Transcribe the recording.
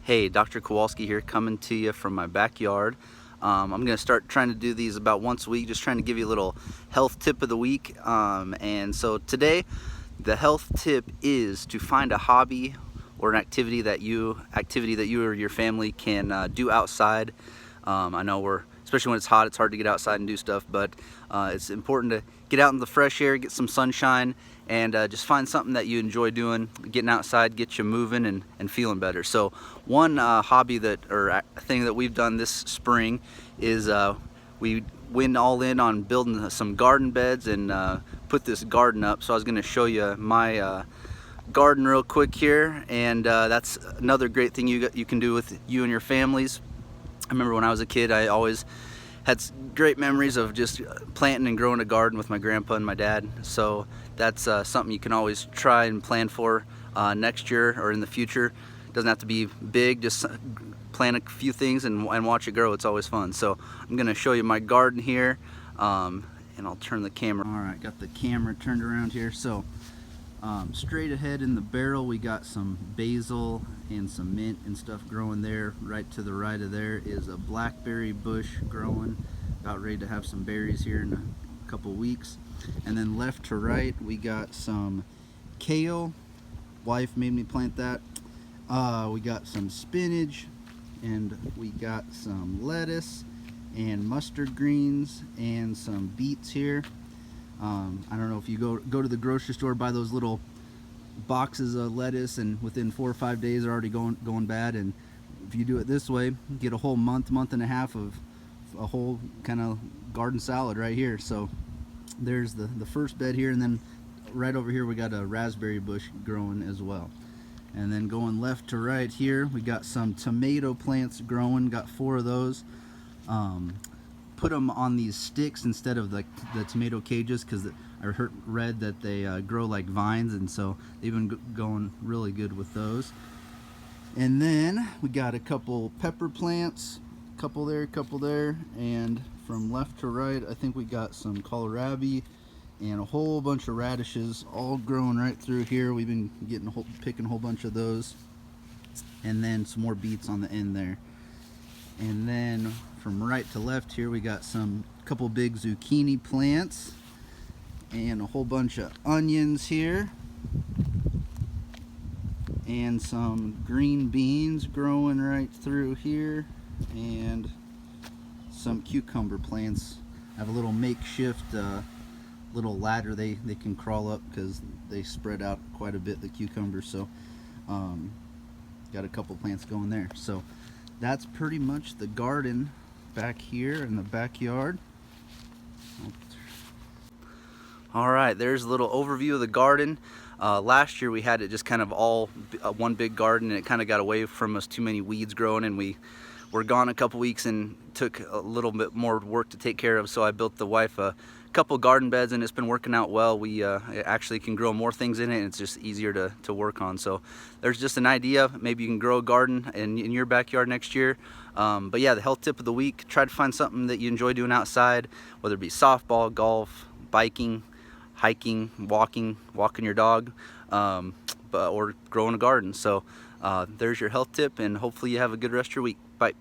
Hey, Dr. Kowalski here, coming to you from my backyard. I'm going to start trying to do these about once a week, just trying to give you a little health tip of the week. And so today, the health tip is to find a hobby or an activity that you or your family can do outside. I know especially when it's hot, it's hard to get outside and do stuff, but it's important to get out in the fresh air, get some sunshine, and just find something that you enjoy doing. Getting outside gets you moving and feeling better. So one hobby thing that we've done this spring is we went all in on building some garden beds and put this garden up. So I was going to show you my garden real quick here, and that's another great thing you can do with you and your families. I remember when I was a kid, I always had great memories of just planting and growing a garden with my grandpa and my dad. So that's something you can always try and plan for next year or in the future. It doesn't have to be big, just plant a few things and watch it grow. It's always fun. So I'm gonna show you my garden here, and I'll turn the camera. All right, got the camera turned around here. So straight ahead in the barrel, we got some basil and some mint and stuff growing there. Right to the right of there is a blackberry bush growing, about ready to have some berries here in a couple weeks. And then left to right, we got some kale. Wife made me plant that. We got some spinach, and we got some lettuce and mustard greens and some beets here. I don't know if you go to the grocery store, buy those little boxes of lettuce, and within 4 or 5 days they're already going bad. And if you do it this way, you get a whole month and a half of a whole kind of garden salad right here. So there's the first bed here, and then right over here we got a raspberry bush growing as well. And then going left to right here, we got some tomato plants growing. Got 4 of those. Put them on these sticks instead of the tomato cages, because I read that they grow like vines, and so they've been going really good with those. And then we got a couple pepper plants, couple there, and from left to right I think we got some kohlrabi and a whole bunch of radishes all growing right through here. We've been picking a whole bunch of those, and then some more beets on the end there. And then from right to left here, we got couple big zucchini plants and a whole bunch of onions here, and some green beans growing right through here, and some cucumber plants. I have a little makeshift little ladder they can crawl up, because they spread out quite a bit, the cucumbers. So got a couple plants going there. So that's pretty much the garden back here in the backyard. All right, there's a little overview of the garden. Last year we had it just kind of all one big garden, and it kind of got away from us, too many weeds growing, and we were gone a couple weeks and took a little bit more work to take care of. So I built the wife a couple garden beds, and it's been working out well. We actually can grow more things in it, and it's just easier to work on. So there's just an idea. Maybe you can grow a garden in your backyard next year. But yeah, the health tip of the week: try to find something that you enjoy doing outside, whether it be softball, golf, biking, hiking, walking your dog, or growing a garden. So there's your health tip, and hopefully you have a good rest of your week. Bye.